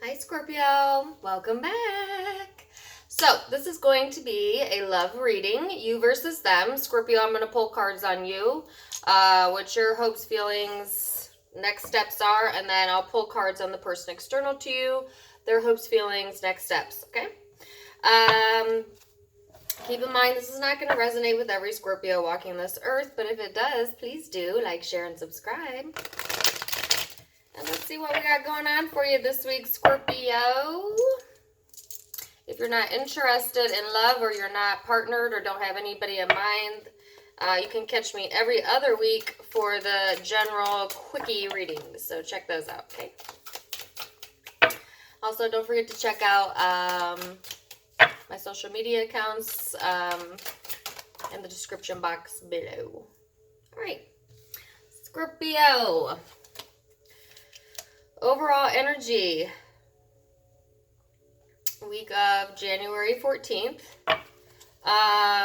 Hi Scorpio, welcome back. So this is going to be a love reading, you versus them. Scorpio, I'm going to pull cards on you, what your hopes, feelings, next steps are, and then I'll pull cards on the person external to you, their hopes, feelings, next steps, okay? Keep in mind, this is not going to resonate with every Scorpio walking this earth, but if it does, please do like, share, and subscribe. And let's see what we got going on for you this week, Scorpio. If you're not interested in love, or you're not partnered, or don't have anybody in mind, you can catch me every other week for the general quickie readings. So check those out, okay? Also, don't forget to check out my social media accounts in the description box below. All right, Scorpio. Overall energy, week of January 14th.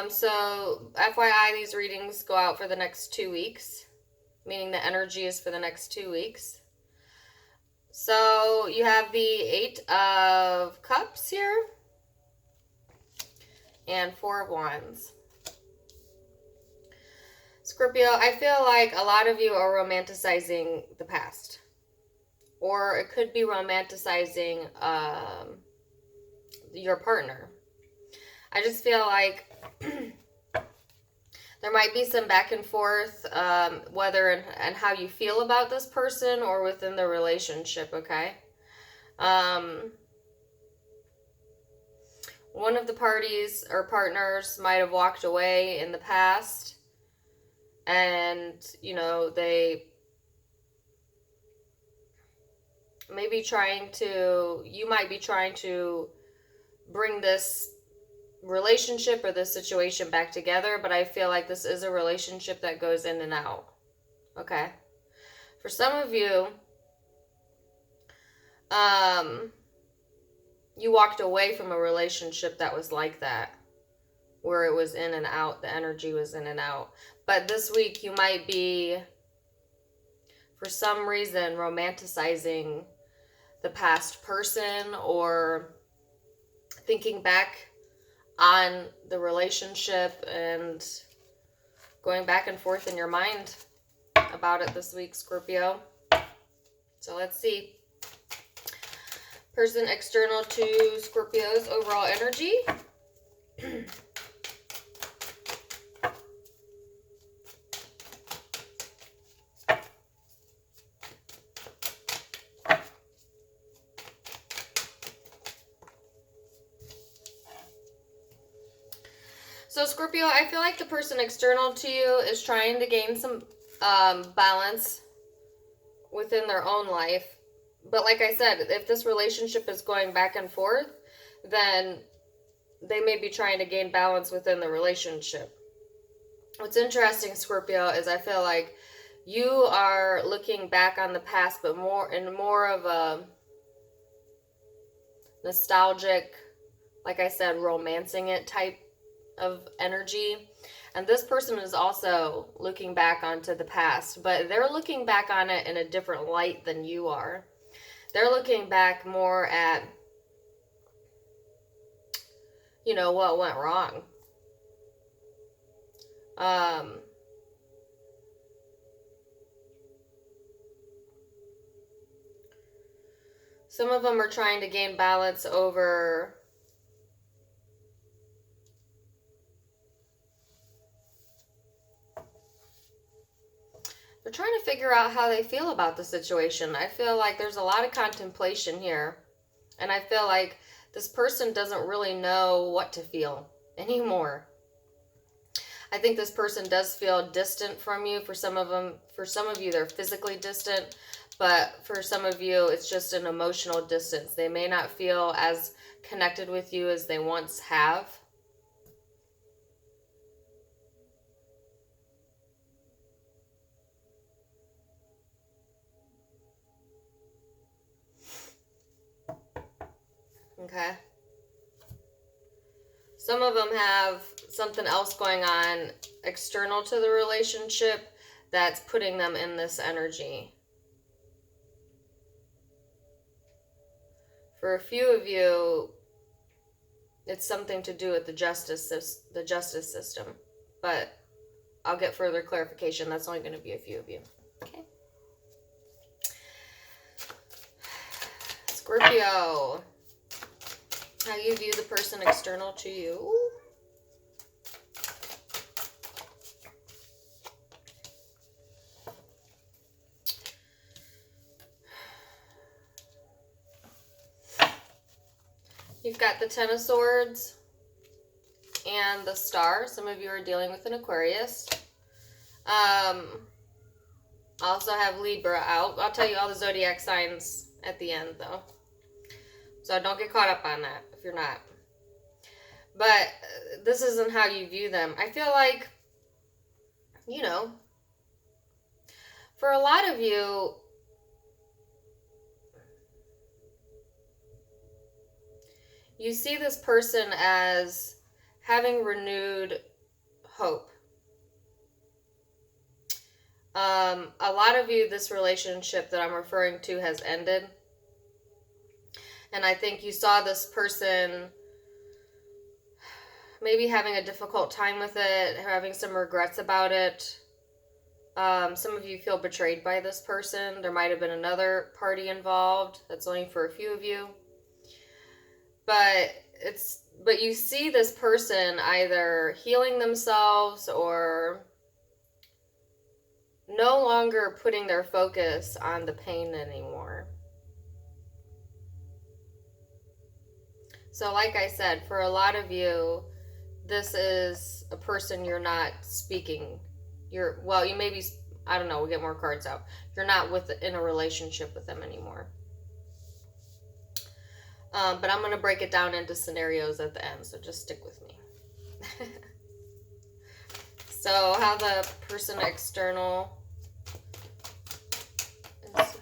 So FYI, these readings go out for the next 2 weeks, meaning the energy is for the next 2 weeks. So you have the 8 of Cups here and 4 of Wands. Scorpio, I feel like a lot of you are romanticizing the past. Or it could be romanticizing your partner. I just feel like there might be some back and forth, whether and how you feel about this person or within the relationship, okay? One of the parties or partners might have walked away in the past, and, you know, they you might be trying to bring this relationship or this situation back together, but I feel like this is a relationship that goes in and out, okay? For some of you, you walked away from a relationship that was like that, where it was in and out, the energy was in and out. But this week, you might be, for some reason, romanticizing the past person, or thinking back on the relationship and going back and forth in your mind about it this week, Scorpio. So let's see. Person external to Scorpio's overall energy. So Scorpio, I feel like the person external to you is trying to gain some balance within their own life. But like I said, if this relationship is going back and forth, then they may be trying to gain balance within the relationship. What's interesting, Scorpio, is I feel like you are looking back on the past, but more of a nostalgic, like I said, romancing it type of energy. And this person is also looking back onto the past, but they're looking back on it in a different light than you are. They're looking back more at, you know, what went wrong. Some of them are trying to gain balance over they're trying to figure out how they feel about the situation. I feel like there's a lot of contemplation here. And I feel like this person doesn't really know what to feel anymore. I think this person does feel distant from you. For some of you, they're physically distant. But for some of you, it's just an emotional distance. They may not feel as connected with you as they once have. Okay. Some of them have something else going on external to the relationship that's putting them in this energy. For a few of you, it's something to do with the justice system. But I'll get further clarification. That's only going to be a few of you. Okay. Scorpio. How you view the person external to you. You've got the Ten of Swords and the Star. Some of you are dealing with an Aquarius. I also have Libra out. I'll tell you all the zodiac signs at the end, though. So don't get caught up on that if you're not. But this isn't how you view them. I feel like, you know, for a lot of you, you see this person as having renewed hope. A lot of you, this relationship that I'm referring to has ended. And I think you saw this person maybe having a difficult time with it, having some regrets about it. Some of you feel betrayed by this person. There might have been another party involved. That's only for a few of you. But you see this person either healing themselves or no longer putting their focus on the pain anymore. So like I said, for a lot of you, this is a person you're not speaking. You may be, I don't know, we'll get more cards out. You're not in a relationship with them anymore. But I'm going to break it down into scenarios at the end, so just stick with me. So how the person external is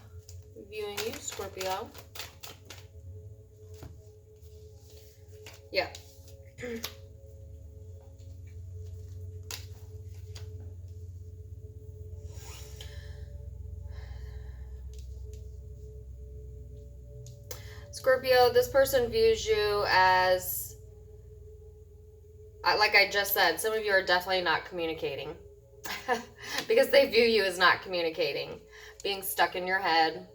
viewing you, Scorpio. Yeah. Scorpio, this person views you as, like I just said, some of you are definitely not communicating. Because they view you as not communicating. Being stuck in your head.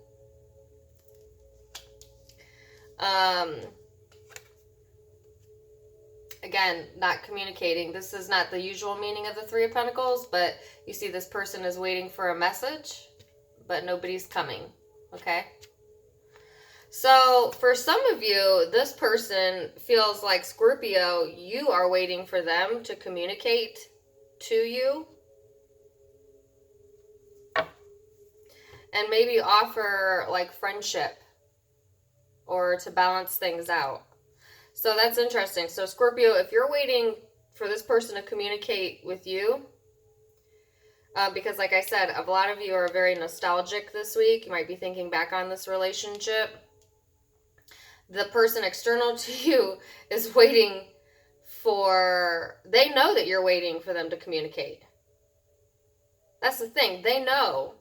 Again, not communicating. This is not the usual meaning of the Three of Pentacles, but you see this person is waiting for a message, but nobody's coming. Okay? So, for some of you, this person feels like, Scorpio, you are waiting for them to communicate to you. And maybe offer, like, friendship. Or to balance things out. So, that's interesting. So, Scorpio, if you're waiting for this person to communicate with you, because like I said, a lot of you are very nostalgic this week. You might be thinking back on this relationship. The person external to you is waiting for, they know that you're waiting for them to communicate. That's the thing. They know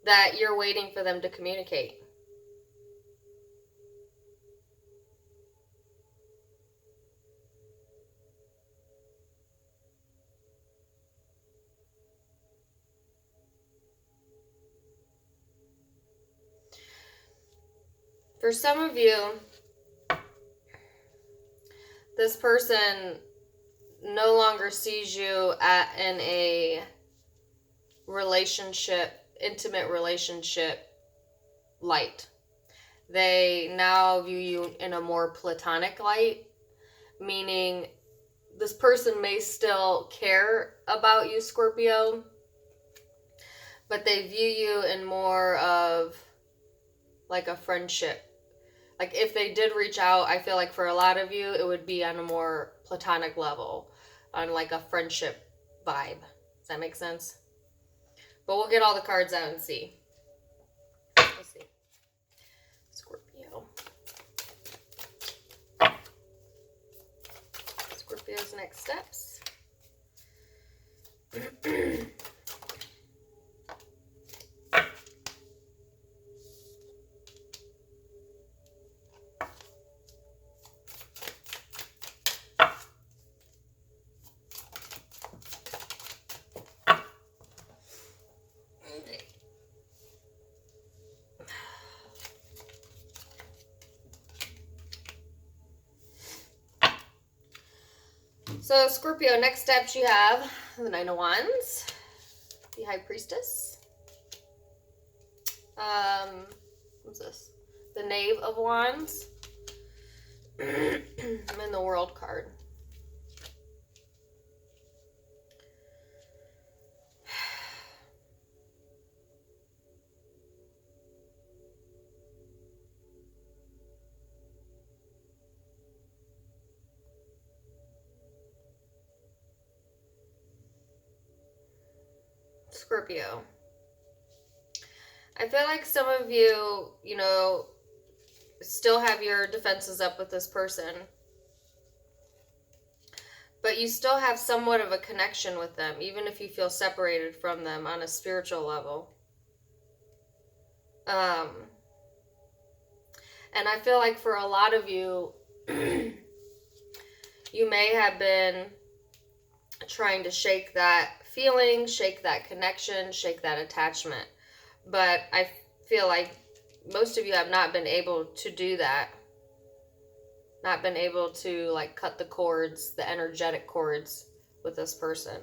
that you're waiting for them to communicate. For some of you, this person no longer sees you in a relationship, intimate relationship light. They now view you in a more platonic light, meaning this person may still care about you, Scorpio, but they view you in more of like a friendship. Like if they did reach out, I feel like for a lot of you, it would be on a more platonic level, on like a friendship vibe. Does that make sense? But we'll get all the cards out and see. Let's see. Scorpio. Scorpio's next steps. So Scorpio, next steps you have the Nine of Wands, the High Priestess. What's this? The Knave of Wands. And the World card. Scorpio. I feel like some of you, still have your defenses up with this person. But you still have somewhat of a connection with them, even if you feel separated from them on a spiritual level. And I feel like for a lot of you, you may have been trying to shake that feeling, shake that connection, shake that attachment. But I feel like most of you have not been able to do that. Not been able to like cut the cords, the energetic cords with this person.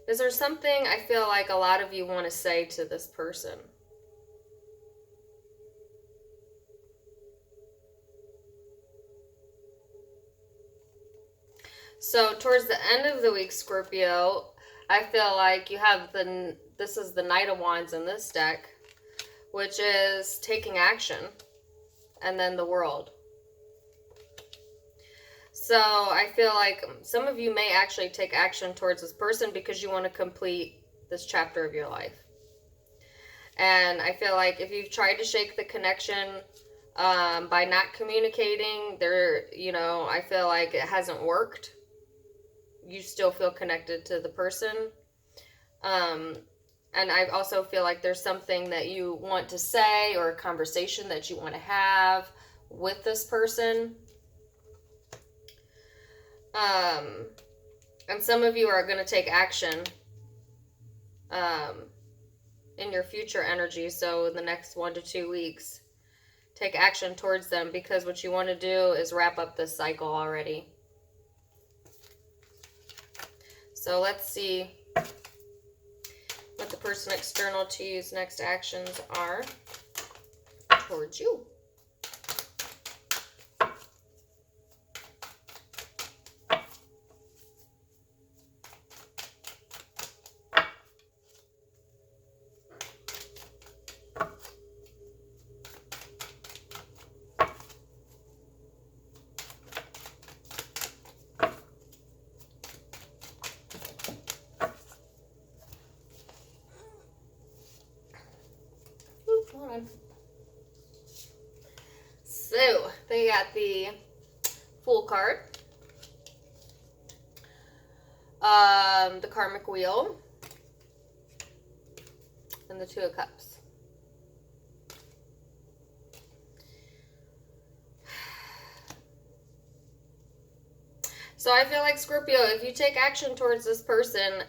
Is there something I feel like a lot of you want to say to this person? So towards the end of the week, Scorpio, I feel like you have this is the Knight of Wands in this deck, which is taking action, and then the World. So I feel like some of you may actually take action towards this person because you want to complete this chapter of your life. And I feel like if you've tried to shake the connection by not communicating, I feel like it hasn't worked. You still feel connected to the person. And I also feel like there's something that you want to say or a conversation that you want to have with this person. And some of you are going to take action in your future energy. So in the next 1 to 2 weeks, take action towards them because what you want to do is wrap up this cycle already. So let's see what the person external to you's next actions are towards you. So, they got the Fool card, the Karmic Wheel, and the Two of Cups. So I feel like, Scorpio, if you take action towards this person,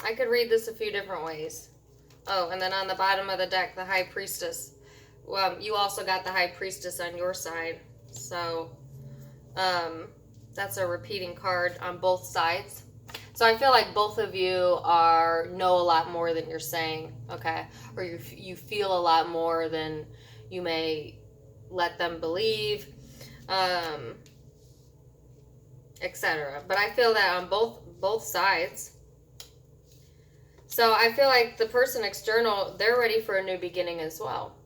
I could read this a few different ways. Oh, and then on the bottom of the deck, the High Priestess. Well, you also got the High Priestess on your side. So, that's a repeating card on both sides. So I feel like both of you know a lot more than you're saying, okay? Or you feel a lot more than you may let them believe, etc. But I feel that on both sides. So I feel like the person external, they're ready for a new beginning as well.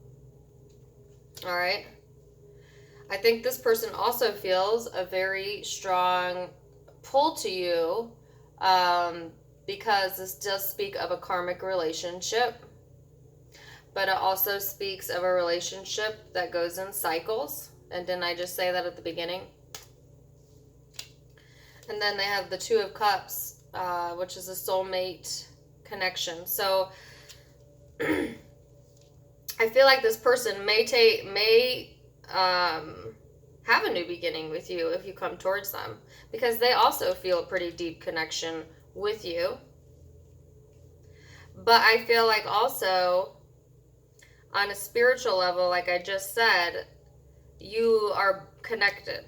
All right? I think this person also feels a very strong pull to you because this does speak of a karmic relationship, but it also speaks of a relationship that goes in cycles. And didn't I just say that at the beginning? And then they have the Two of Cups, which is a soulmate connection. So I feel like this person may have a new beginning with you if you come towards them, because they also feel a pretty deep connection with you. But I feel like also on a spiritual level, like I just said, you are connected.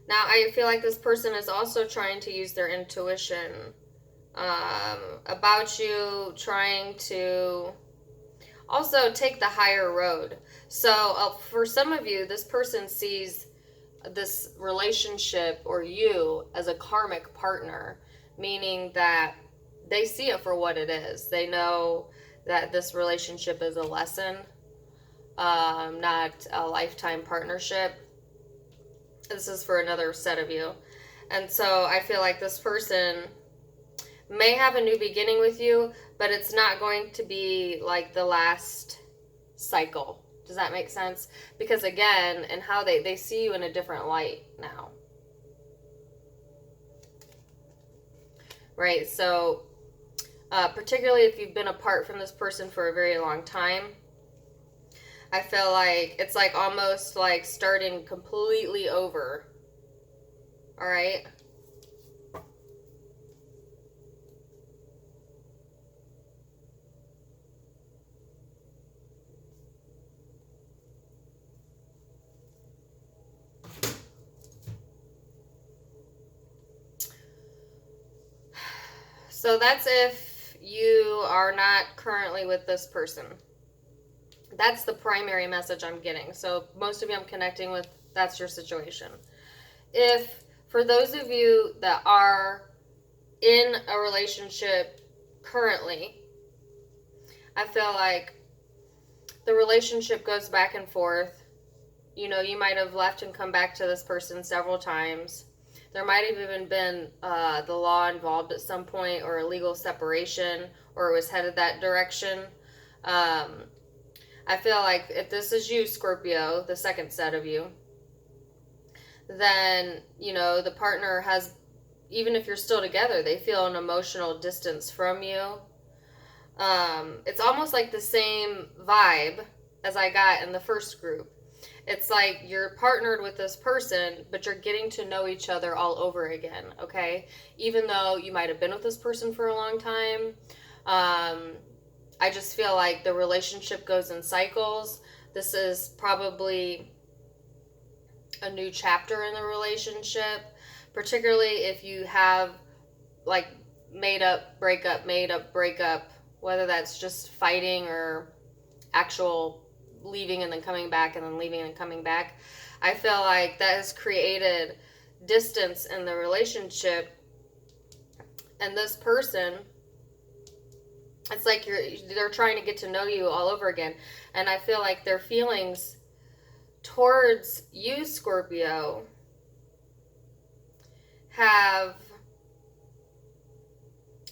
Now, I feel like this person is also trying to use their intuition about you, trying to also take the higher road. So, for some of you, this person sees this relationship or you as a karmic partner, meaning that they see it for what it is. They know that this relationship is a lesson, not a lifetime partnership. This is for another set of you. And so I feel like this person may have a new beginning with you, but it's not going to be like the last cycle. Does that make sense? Because again, and how they see you in a different light now. Right? So, particularly if you've been apart from this person for a very long time, I feel like it's like almost like starting completely over. All right? So that's if you are not currently with this person. That's the primary message I'm getting. So most of you I'm connecting with, that's your situation. If for those of you that are in a relationship currently, I feel like the relationship goes back and forth. You know, you might have left and come back to this person several times. There might have even been the law involved at some point, or a legal separation, or it was headed that direction. I feel like if this is you, Scorpio, the second set of you, then, you know, the partner has, even if you're still together, they feel an emotional distance from you. It's almost like the same vibe as I got in the first group. It's like you're partnered with this person, but you're getting to know each other all over again, okay? Even though you might have been with this person for a long time, I just feel like the relationship goes in cycles. This is probably a new chapter in the relationship, particularly if you have like made up, breakup, whether that's just fighting or actual leaving and then coming back and then leaving and coming back. I feel like that has created distance in the relationship, and this person, it's like they're trying to get to know you all over again. And I feel like their feelings towards you, Scorpio, have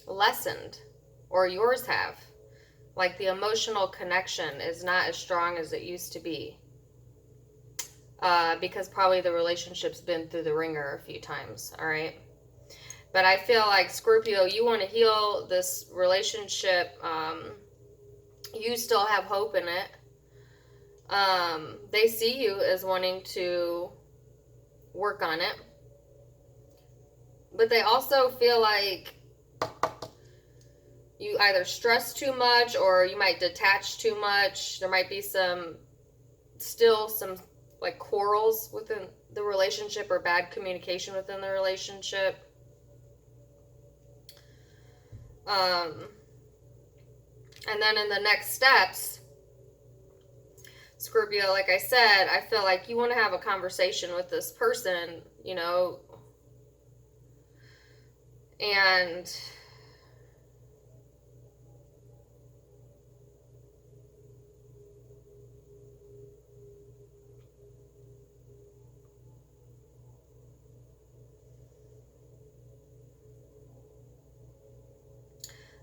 lessened, or yours have. Like the emotional connection is not as strong as it used to be. Because probably the relationship's been through the ringer a few times, all right? But I feel like, Scorpio, you want to heal this relationship. You still have hope in it. They see you as wanting to work on it. But they also feel like you either stress too much, or you might detach too much. There might be still some like quarrels within the relationship, or bad communication within the relationship. And then in the next steps, Scorpio, like I said, I feel like you want to have a conversation with this person, you know, and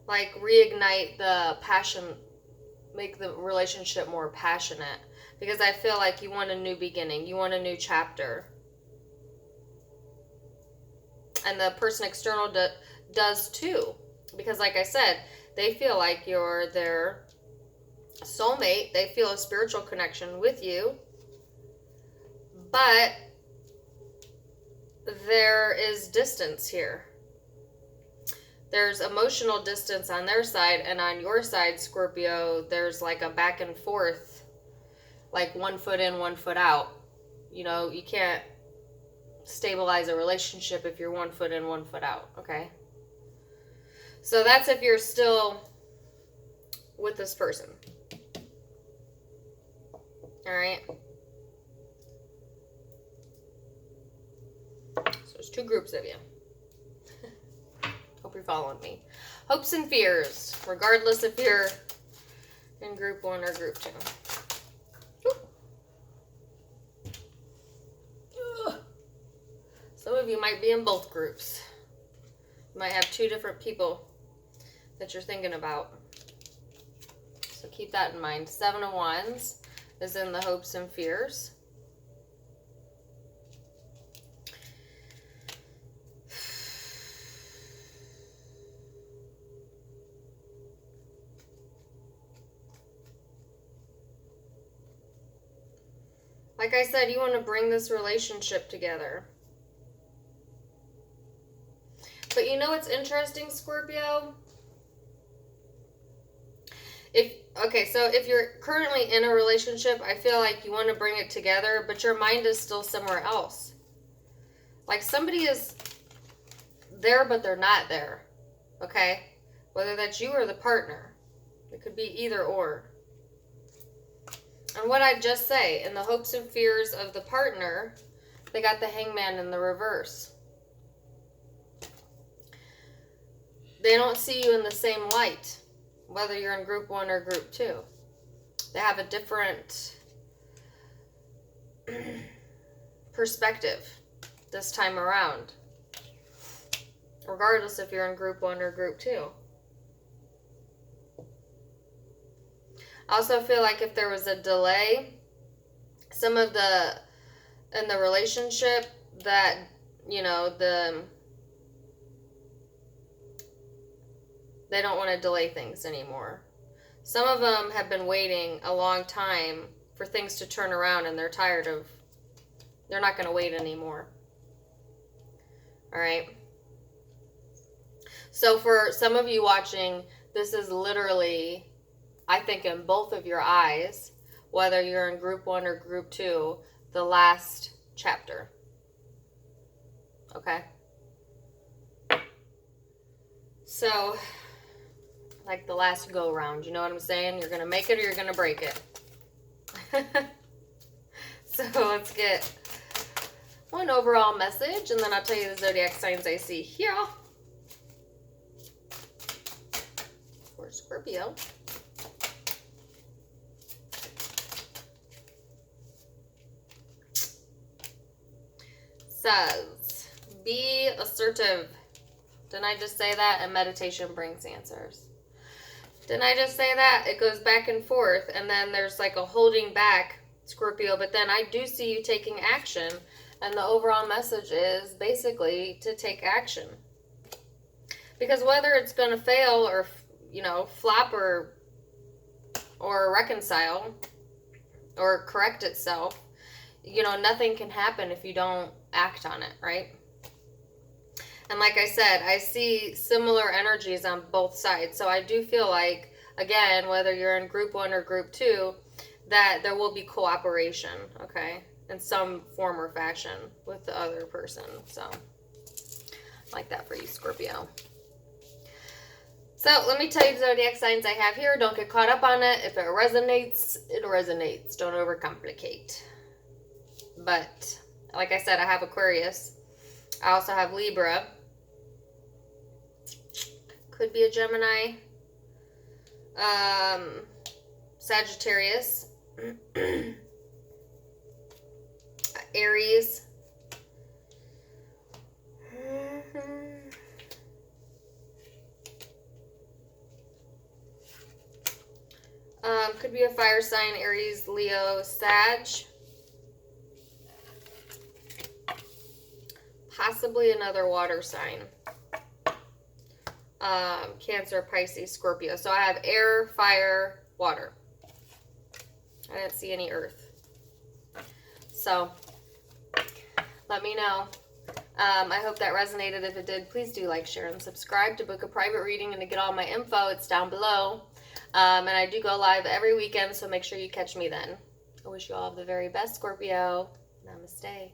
like reignite the passion, make the relationship more passionate, because I feel like you want a new beginning, you want a new chapter. And the person external does too, because like I said, they feel like you're their soulmate. They feel a spiritual connection with you, but there is distance here. there's emotional distance on their side, and on your side, Scorpio, there's like a back and forth, like 1 foot in, 1 foot out. You know, you can't stabilize a relationship if you're 1 foot in, 1 foot out, okay? So that's if you're still with this person. All right? So there's 2 groups of you. Hope you're following me. Hopes and fears, regardless if you're in group 1 or group 2. Some of you might be in both groups. You might have 2 different people that you're thinking about. So keep that in mind. 7 of Wands is in the hopes and fears. Like I said, you want to bring this relationship together. But you know what's interesting, Scorpio? So if you're currently in a relationship, I feel like you want to bring it together, but your mind is still somewhere else. Like somebody is there, but they're not there. Okay? Whether that's you or the partner. It could be either or. And what I just say, in the hopes and fears of the partner, they got the Hangman in the reverse. They don't see you in the same light, whether you're in group 1 or group 2. They have a different perspective this time around, regardless if you're in group 1 or group 2. I also feel like if there was a delay, some of in the relationship that, you know, they don't want to delay things anymore. Some of them have been waiting a long time for things to turn around, and they're not going to wait anymore. All right. So for some of you watching, this is literally, I think, in both of your eyes, whether you're in group 1 or group 2, the last chapter. Okay. So, like the last go round, you know what I'm saying? You're going to make it or you're going to break it. So let's get one overall message, and then I'll tell you the zodiac signs I see here for Scorpio. Says, be assertive. Didn't I just say that? And meditation brings answers. Didn't I just say that? It goes back and forth, and then there's like a holding back, Scorpio, but then I do see you taking action, and the overall message is basically to take action. Because whether it's going to fail or, you know, flop or reconcile or correct itself, you know, nothing can happen if you don't act on it, right? And like I said, I see similar energies on both sides. So I do feel like, again, whether you're in group 1 or group 2, that there will be cooperation, okay, in some form or fashion with the other person. So, like that for you, Scorpio. So, let me tell you the zodiac signs I have here. Don't get caught up on it. If it resonates, it resonates. Don't overcomplicate. But, like I said, I have Aquarius. I also have Libra. Could be a Gemini. Sagittarius. Aries. Could be a fire sign, Aries, Leo, Sag. Possibly another water sign. Cancer, Pisces, Scorpio. So I have air, fire, water. I didn't see any earth. So let me know I hope that resonated. If it did, please do like, share, and subscribe. To book a private reading and to get all my info, it's down below. And I do go live every weekend, so make sure you catch me then. I wish you all the very best, Scorpio. Namaste.